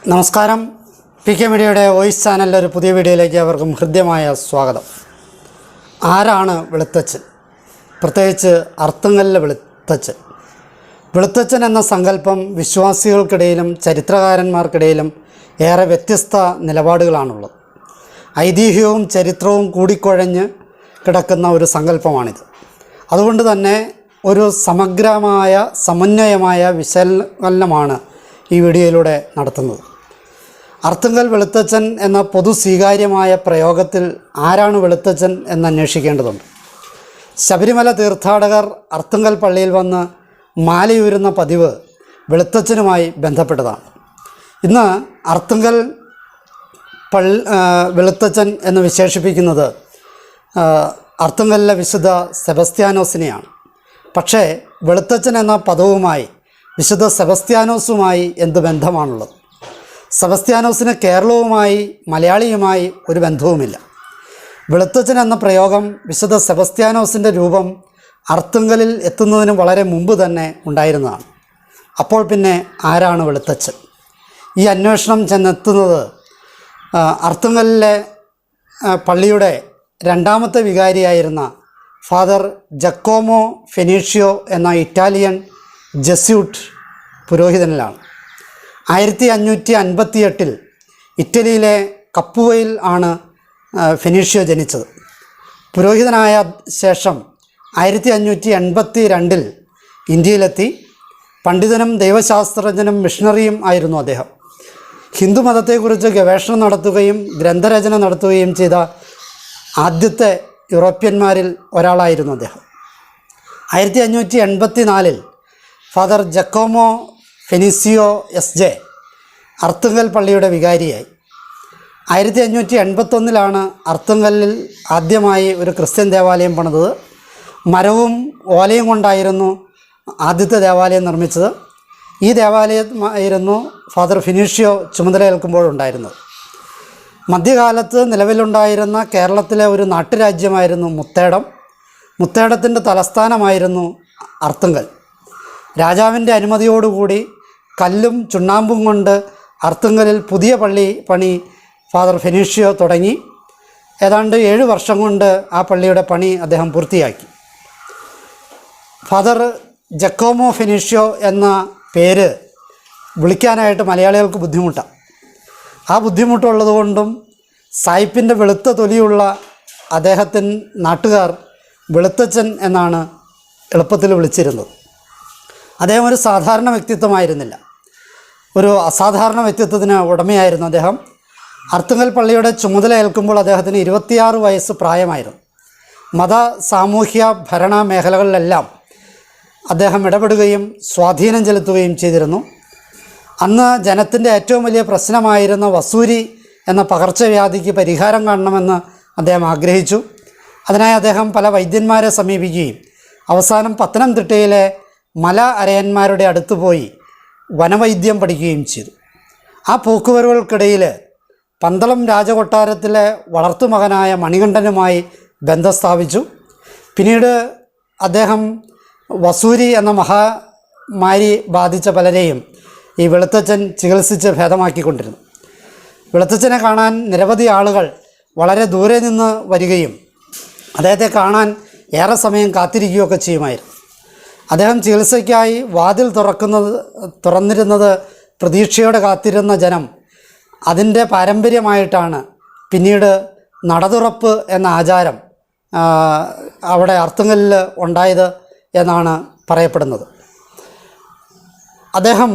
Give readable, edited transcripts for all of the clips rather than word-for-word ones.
നമസ്കാരം. PK മീഡിയയുടെ voice ചാനലിലെ ഒരു പുതിയ വീഡിയോയിലേക്ക് അവർക്കും ഹൃദ്യമായ സ്വാഗതം. ആരാണ് വെളുത്തച്ഛൻ? പ്രത്യേകിച്ച് അർത്തുങ്കലിലെ വെളുത്തച്ഛൻ. വെളുത്തച്ഛൻ എന്ന സങ്കല്പം വിശ്വാസികൾക്കിടയിലും ചരിത്രകാരന്മാർക്കിടയിലും ഏറെ വ്യത്യസ്ത നിലപാടുകളാണുള്ളത്. ഐതിഹ്യവും ചരിത്രവും കൂടിക്കുഴഞ്ഞ് കിടക്കുന്ന ഒരു സങ്കല്പമാണിത്. അതുകൊണ്ട് തന്നെ ഒരു സമഗ്രമായ സമന്വയമായ വിശകലനമാണ് ഈ വീഡിയോയിലൂടെ നടത്തുന്നത്. അർത്തുങ്കൽ വെളുത്തച്ഛൻ എന്ന പൊതു സ്വീകാര്യമായ പ്രയോഗത്തിൽ ആരാണ് വെളുത്തച്ഛൻ എന്ന് അന്വേഷിക്കേണ്ടതുണ്ട്. ശബരിമല തീർത്ഥാടകർ അർത്തുങ്കൽ പള്ളിയിൽ വന്ന് മാലയൂരുന്ന പതിവ് വെളുത്തച്ഛനുമായി ബന്ധപ്പെട്ടതാണ്. ഇന്ന് അർത്തുങ്കൽ വെളുത്തച്ഛൻ എന്ന് വിശേഷിപ്പിക്കുന്നത് അർത്തുങ്കലിലെ വിശുദ്ധ സെബസ്ത്യാനോസിനെയാണ്. പക്ഷേ വെളുത്തച്ഛൻ എന്ന പദവുമായി വിശുദ്ധ സെബസ്ത്യാനോസുമായി എന്ത് ബന്ധമാണുള്ളത്? സെബസ്ത്യാനോസിന് കേരളവുമായി മലയാളിയുമായി ഒരു ബന്ധവുമില്ല. വെളുത്തച്ഛൻ എന്ന പ്രയോഗം വിശുദ്ധ സെബസ്ത്യാനോസിൻ്റെ രൂപം അർത്തുങ്കലിൽ എത്തുന്നതിന് വളരെ മുമ്പ് തന്നെ ഉണ്ടായിരുന്നതാണ്. അപ്പോൾ പിന്നെ ആരാണ് വെളുത്തച്ഛൻ? ഈ അന്വേഷണം ചെന്നെത്തുന്നത് അർത്തുങ്കലിലെ പള്ളിയുടെ രണ്ടാമത്തെ വികാരിയായിരുന്ന ഫാദർ ജക്കോമോ ഫെനീഷ്യോ എന്ന ഇറ്റാലിയൻ ജസ്യൂട്ട് പുരോഹിതനിലാണ്. 1558 ഇറ്റലിയിലെ കപ്പുവയിൽ ആണ് ഫെനീഷ്യോ ജനിച്ചത്. പുരോഹിതനായ ശേഷം 1582 ഇന്ത്യയിലെത്തി. പണ്ഡിതനും ദൈവശാസ്ത്രജ്ഞനും മിഷണറിയും ആയിരുന്നു അദ്ദേഹം. ഹിന്ദുമതത്തെക്കുറിച്ച് ഗവേഷണം നടത്തുകയും ഗ്രന്ഥരചന നടത്തുകയും ചെയ്ത ആദ്യത്തെ യൂറോപ്യന്മാരിൽ ഒരാളായിരുന്നു അദ്ദേഹം. 1584 ഫാദർ ജക്കോമോ ഫെനീസിയോ SJ അർത്തുങ്കൽ പള്ളിയുടെ വികാരിയായി. 1581 അർത്തുങ്കലിൽ ആദ്യമായി ഒരു ക്രിസ്ത്യൻ ദേവാലയം പണിതത്. മരവും ഓലയും കൊണ്ടായിരുന്നു ആദ്യത്തെ ദേവാലയം നിർമ്മിച്ചത്. ഈ ദേവാലയമായിരുന്നു ഫാദർ ഫെനീഷ്യോ ചുമതലയേൽക്കുമ്പോഴുണ്ടായിരുന്നത്. മധ്യകാലത്ത് നിലവിലുണ്ടായിരുന്ന കേരളത്തിലെ ഒരു നാട്ടുരാജ്യമായിരുന്നു മുത്തേടം. മുത്തേടത്തിൻ്റെ തലസ്ഥാനമായിരുന്നു അർത്തുങ്കൽ. രാജാവിൻ്റെ അനുമതിയോടുകൂടി കല്ലും ചുണ്ണാമ്പും കൊണ്ട് അർത്തുങ്കലിൽ പുതിയ പണി ഫാദർ ഫെനീഷ്യോ തുടങ്ങി. ഏതാണ്ട് 7 വർഷം കൊണ്ട് ആ പള്ളിയുടെ പണി അദ്ദേഹം പൂർത്തിയാക്കി. ഫാദർ ജക്കോമോ ഫെനീഷ്യോ എന്ന പേര് വിളിക്കാനായിട്ട് മലയാളികൾക്ക് ബുദ്ധിമുട്ടാണ്. ആ ബുദ്ധിമുട്ടുള്ളതുകൊണ്ടും സായിപ്പിൻ്റെ വെളുത്ത തൊലിയുള്ള അദ്ദേഹത്തിന് നാട്ടുകാർ വെളുത്തച്ഛൻ എന്നാണ് എളുപ്പത്തിൽ വിളിച്ചിരുന്നത്. അദ്ദേഹം ഒരു സാധാരണ വ്യക്തിത്വമായിരുന്നില്ല, ഒരു അസാധാരണ വ്യക്തിത്വത്തിന് ഉടമയായിരുന്നു അദ്ദേഹം. അർത്തുങ്കൽ പള്ളിയുടെ ചുമതല ഏൽക്കുമ്പോൾ അദ്ദേഹത്തിന് 26 വയസ്സ് പ്രായമായിരുന്നു. മത സാമൂഹ്യ ഭരണ മേഖലകളിലെല്ലാം അദ്ദേഹം ഇടപെടുകയും സ്വാധീനം ചെലുത്തുകയും ചെയ്തിരുന്നു. അന്ന് ജനത്തിൻ്റെ ഏറ്റവും വലിയ പ്രശ്നമായിരുന്ന വസൂരി എന്ന പകർച്ചവ്യാധിക്ക് പരിഹാരം കാണണമെന്ന് അദ്ദേഹം ആഗ്രഹിച്ചു. അതിനായി അദ്ദേഹം പല വൈദ്യന്മാരെ സമീപിക്കുകയും അവസാനം പത്തനംതിട്ടയിലെ മല അരയന്മാരുടെ അടുത്ത് പോയി വനവൈദ്യം പഠിക്കുകയും ചെയ്തു. ആ പോക്കുവരവുകൾക്കിടയിൽ പന്തളം രാജകൊട്ടാരത്തിലെ വളർത്തുമകനായ മണികണ്ഠനുമായി ബന്ധം സ്ഥാപിച്ചു. പിന്നീട് അദ്ദേഹം വസൂരി എന്ന മഹാമാരി ബാധിച്ച പലരെയും ഈ വെളുത്തച്ഛൻ ചികിത്സിച്ച് ഭേദമാക്കിക്കൊണ്ടിരുന്നു. വെളുത്തച്ഛനെ കാണാൻ നിരവധി ആളുകൾ വളരെ ദൂരെ നിന്ന് വരികയും അദ്ദേഹത്തെ കാണാൻ ഏറെ സമയം കാത്തിരിക്കുകയൊക്കെ ചെയ്യുമായിരുന്നു. അദ്ദേഹം ചികിത്സയ്ക്കായി വാതിൽ തുറന്നിരുന്നത് പ്രതീക്ഷയോടെ കാത്തിരുന്ന ജനം അതിൻ്റെ പാരമ്പര്യമായിട്ടാണ് പിന്നീട് നടതുറപ്പ് എന്ന ആചാരം അവിടെ അർത്തുങ്കലിൽ ഉണ്ടായത് എന്നാണ് പറയപ്പെടുന്നത്. അദ്ദേഹം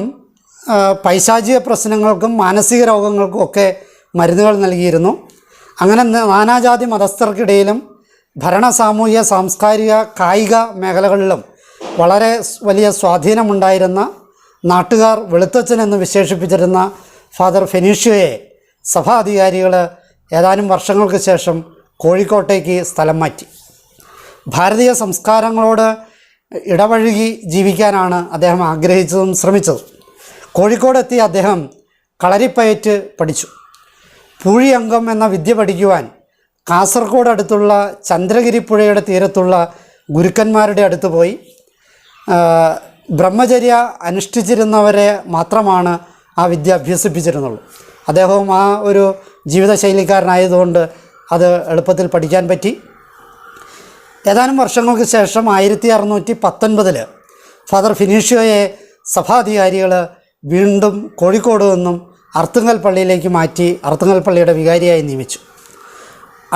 പൈശാചിക പ്രശ്നങ്ങൾക്കും മാനസിക രോഗങ്ങൾക്കും ഒക്കെ മരുന്നുകൾ നൽകിയിരുന്നു. അങ്ങനെ നാനാജാതി മതസ്ഥർക്കിടയിലും ഭരണ സാമൂഹ്യ സാംസ്കാരിക കായിക മേഖലകളിലും വളരെ വലിയ സ്വാധീനമുണ്ടായിരുന്ന നാട്ടുകാർ വെളുത്തച്ഛൻ എന്ന് വിശേഷിപ്പിച്ചിരുന്ന ഫാദർ ഫെനീഷ്യോയെ സഭാധികാരികൾ ഏതാനും വർഷങ്ങൾക്ക് ശേഷം കോഴിക്കോട്ടേക്ക് സ്ഥലം മാറ്റി. ഭാരതീയ സംസ്കാരങ്ങളോട് ഇടപഴകി ജീവിക്കാനാണ് അദ്ദേഹം ആഗ്രഹിച്ചതും ശ്രമിച്ചതും. കോഴിക്കോടെത്തിയ അദ്ദേഹം കളരിപ്പയറ്റ് പഠിച്ചു. പൂഴിയംഗം എന്ന വിദ്യ പഠിക്കുവാൻ കാസർഗോഡ് അടുത്തുള്ള ചന്ദ്രഗിരി പുഴയുടെ തീരത്തുള്ള ഗുരുക്കന്മാരുടെ അടുത്ത് പോയി ബ്രഹ്മചര്യ അനുഷ്ഠിച്ചിരുന്നവരെ മാത്രമാണ് ആ വിദ്യ അഭ്യസിപ്പിച്ചിരുന്നുള്ളൂ. അദ്ദേഹവും ആ ഒരു ജീവിതശൈലിക്കാരനായതുകൊണ്ട് അത് എളുപ്പത്തിൽ പഠിക്കാൻ പറ്റി. ഏതാനും വർഷങ്ങൾക്ക് ശേഷം 1619 ഫാദർ ഫിനീഷ്യോയെ സഭാധികാരികൾ വീണ്ടും കോഴിക്കോട് നിന്നും അർത്തുങ്കൽ പള്ളിയിലേക്ക് മാറ്റി അർത്തുങ്കൽ പള്ളിയുടെ വികാരിയായി നിയമിച്ചു.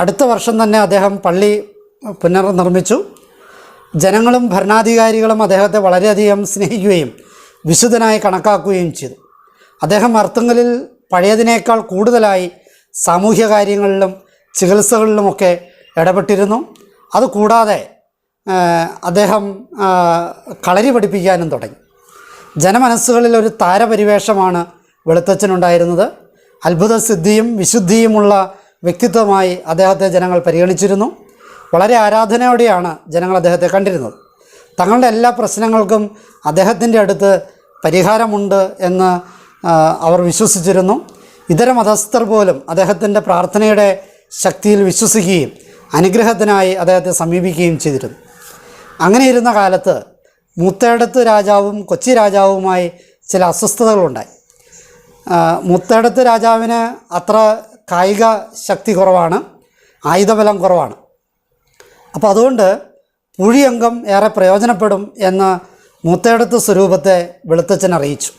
അടുത്ത വർഷം തന്നെ അദ്ദേഹം പള്ളി പുനർനിർമ്മിച്ചു. ജനങ്ങളും ഭരണാധികാരികളും അദ്ദേഹത്തെ വളരെയധികം സ്നേഹിക്കുകയും വിശുദ്ധനായി കണക്കാക്കുകയും ചെയ്തു. അദ്ദേഹം അർത്തുങ്കലിൽ പഴയതിനേക്കാൾ കൂടുതലായി സാമൂഹ്യ കാര്യങ്ങളിലും ചികിത്സകളിലുമൊക്കെ ഇടപെട്ടിരുന്നു. അതുകൂടാതെ അദ്ദേഹം കളരി പഠിപ്പിക്കാനും തുടങ്ങി. ജനമനസ്സുകളിൽ ഒരു താരപരിവേഷമാണ് വെളുത്തച്ഛനുണ്ടായിരുന്നത്. അത്ഭുതസിദ്ധിയും വിശുദ്ധിയുമുള്ള വ്യക്തിത്വമായി അദ്ദേഹത്തെ ജനങ്ങൾ പരിഗണിച്ചിരുന്നു. വളരെ ആരാധനയോടെയാണ് ജനങ്ങൾ അദ്ദേഹത്തെ കണ്ടിരുന്നത്. തങ്ങളുടെ എല്ലാ പ്രശ്നങ്ങൾക്കും അദ്ദേഹത്തിൻ്റെ അടുത്ത് പരിഹാരമുണ്ട് എന്ന് അവർ വിശ്വസിച്ചിരുന്നു. ഇതര മതസ്ഥർ പോലും അദ്ദേഹത്തിൻ്റെ പ്രാർത്ഥനയുടെ ശക്തിയിൽ വിശ്വസിക്കുകയും അനുഗ്രഹത്തിനായി അദ്ദേഹത്തെ സമീപിക്കുകയും ചെയ്തിരുന്നു. അങ്ങനെ ഇരുന്ന കാലത്ത് മൂത്തേടത്ത് രാജാവും കൊച്ചി രാജാവുമായി ചില അസ്വസ്ഥതകളുണ്ടായി. മൂത്തേടത്ത് രാജാവിന് അത്ര കായിക ശക്തി കുറവാണ്, ആയുധബലം കുറവാണ്. അപ്പോൾ അതുകൊണ്ട് പൂഴിയംഗം ഏറെ പ്രയോജനപ്പെടും എന്ന് മൂത്തേടത്ത് സ്വരൂപത്തെ വെളുത്തച്ഛൻ അറിയിച്ചു.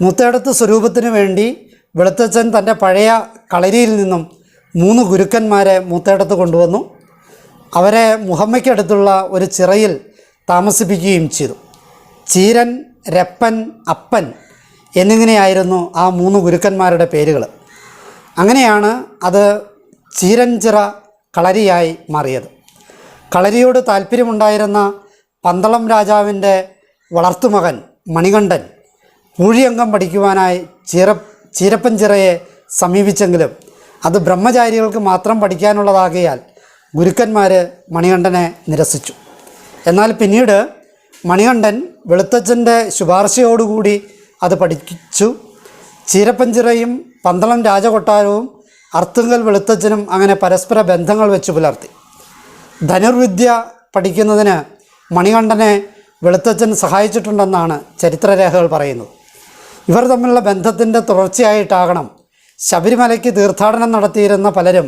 മൂത്തേടത്ത് സ്വരൂപത്തിന് വേണ്ടി വെളുത്തച്ഛൻ തൻ്റെ പഴയ കളരിയിൽ നിന്നും 3 ഗുരുക്കന്മാരെ മൂത്തേടത്ത് കൊണ്ടുവന്നു. അവരെ മുഹമ്മയ്ക്കടുത്തുള്ള ഒരു ചിറയിൽ താമസിപ്പിക്കുകയും ചെയ്തു. ചീരൻ, രപ്പൻ, അപ്പൻ എന്നിങ്ങനെയായിരുന്നു ആ 3 ഗുരുക്കന്മാരുടെ പേരുകൾ. അങ്ങനെയാണ് അത് ചീരൻചിറ കളരിയായി മാറിയത്. കളരിയോട് താല്പര്യമുണ്ടായിരുന്ന പന്തളം രാജാവിൻ്റെ വളർത്തുമകൻ മണികണ്ഠൻ പൂഴിയംഗം പഠിക്കുവാനായി ചീരപ്പൻചിറയെ സമീപിച്ചെങ്കിലും അത് ബ്രഹ്മചാരികൾക്ക് മാത്രം പഠിക്കാനുള്ളതാകയാൽ ഗുരുക്കന്മാർ മണികണ്ഠനെ നിരസിച്ചു. എന്നാൽ പിന്നീട് മണികണ്ഠൻ വെളുത്തച്ഛൻ്റെ ശുപാർശയോടുകൂടി അത് പഠിച്ചു. ചീരപ്പൻചിറയും പന്തളം രാജകൊട്ടാരവും അർത്തുങ്കൽ വെളുത്തച്ഛനും അങ്ങനെ പരസ്പര ബന്ധങ്ങൾ വെച്ച് പുലർത്തി. ധനുർവിദ്യ പഠിക്കുന്നതിന് മണികണ്ഠനെ വെളുത്തച്ഛൻ സഹായിച്ചിട്ടുണ്ടെന്നാണ് ചരിത്രരേഖകൾ പറയുന്നത്. ഇവർ തമ്മിലുള്ള ബന്ധത്തിൻ്റെ തുടർച്ചയായിട്ടാകണം ശബരിമലയ്ക്ക് തീർത്ഥാടനം നടത്തിയിരുന്ന പലരും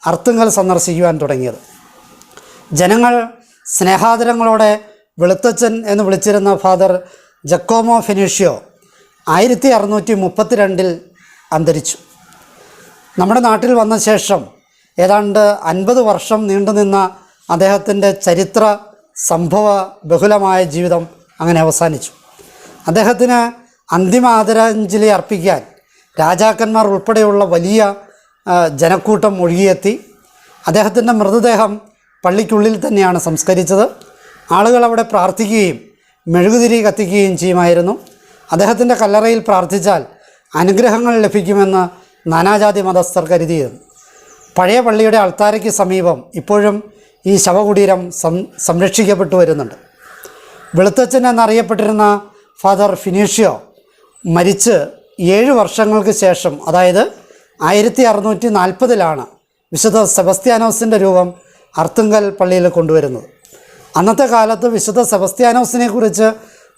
അർത്തുങ്കൽ സന്ദർശിക്കുവാൻ തുടങ്ങിയത്. ജനങ്ങൾ സ്നേഹാദരങ്ങളോടെ വെളുത്തച്ഛൻ എന്ന് വിളിച്ചിരുന്ന ഫാദർ ജക്കോമോ ഫിനീഷ്യോ 1632 അന്തരിച്ചു. നമ്മുടെ നാട്ടിൽ വന്ന ശേഷം ഏതാണ്ട് 50 വർഷം നീണ്ടുനിന്ന അദ്ദേഹത്തിൻ്റെ ചരിത്ര സംഭവ ബഹുലമായ ജീവിതം അങ്ങനെ അവസാനിച്ചു. അദ്ദേഹത്തിന് അന്തിമ ആദരാഞ്ജലി അർപ്പിക്കാൻ രാജാക്കന്മാർ ഉൾപ്പെടെയുള്ള വലിയ ജനക്കൂട്ടം ഒഴുകിയെത്തി. അദ്ദേഹത്തിൻ്റെ മൃതദേഹം പള്ളിക്കുള്ളിൽ തന്നെയാണ് സംസ്കരിച്ചത്. ആളുകൾ അവിടെ പ്രാർത്ഥിക്കുകയും മെഴുകുതിരി കത്തിക്കുകയും ചെയ്യുമായിരുന്നു. അദ്ദേഹത്തിൻ്റെ കല്ലറയിൽ പ്രാർത്ഥിച്ചാൽ അനുഗ്രഹങ്ങൾ ലഭിക്കുമെന്ന് നാനാജാതി മതസ്ഥർ കരുതിയിരുന്നു. പഴയ പള്ളിയുടെ അൾത്താരയ്ക്ക് സമീപം ഇപ്പോഴും ഈ ശവകുടീരം സംരക്ഷിക്കപ്പെട്ടു വരുന്നുണ്ട്. വെളുത്തച്ഛൻ എന്നറിയപ്പെട്ടിരുന്ന ഫാദർ ഫിനീഷ്യോ മരിച്ച് 7 വർഷങ്ങൾക്ക് ശേഷം, അതായത് 1640 വിശുദ്ധ സെബസ്ത്യാനോസിൻ്റെ രൂപം അർത്തുങ്കൽ പള്ളിയിൽ കൊണ്ടുവരുന്നത്. അന്നത്തെ കാലത്ത് വിശുദ്ധ സെബസ്ത്യാനോസിനെ കുറിച്ച്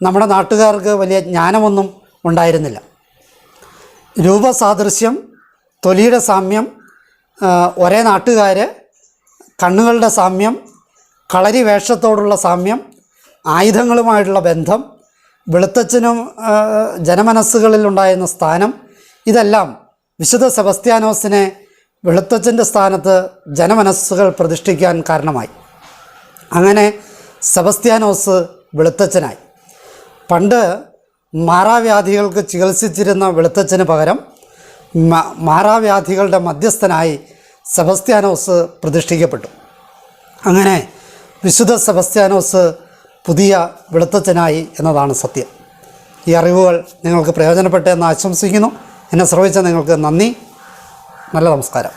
നമ്മുടെ നാട്ടുകാർക്ക് വലിയ ജ്ഞാനമൊന്നും ഉണ്ടായിരുന്നില്ല. രൂപസാദൃശ്യം, തൊലിയുടെ സാമ്യം, ഒരേ നാട്ടുകാർ, കണ്ണുകളുടെ സാമ്യം, കളരി വേഷത്തോടുള്ള സാമ്യം, ആയുധങ്ങളുമായിട്ടുള്ള ബന്ധം, വെളുത്തച്ഛനും ജനമനസ്സുകളിൽ ഉണ്ടായിരുന്ന സ്ഥാനം, ഇതെല്ലാം വിശുദ്ധ സെബസ്ത്യാനോസിനെ വെളുത്തച്ഛൻ്റെ സ്ഥാനത്ത് ജനമനസ്സുകൾ പ്രതിഷ്ഠിക്കാൻ കാരണമായി. അങ്ങനെ സെബസ്ത്യാനോസ് വെളുത്തച്ഛനായി. പണ്ട് മാറാവ്യാധികൾക്ക് ചികിത്സിച്ചിരുന്ന വെളുത്തച്ഛന് പകരം മാറാവ്യാധികളുടെ മധ്യസ്ഥനായി സെബസ്ത്യാനോസ് പ്രതിഷ്ഠിക്കപ്പെട്ടു. അങ്ങനെ വിശുദ്ധ സെബസ്ത്യാനോസ് പുതിയ വെളുത്തച്ഛനായി എന്നതാണ് സത്യം. ഈ അറിവുകൾ നിങ്ങൾക്ക് പ്രയോജനപ്പെട്ടെന്ന് ആശംസിക്കുന്നു. എന്നെ ശ്രവിച്ച നിങ്ങൾക്ക് നന്ദി. നല്ല നമസ്കാരം.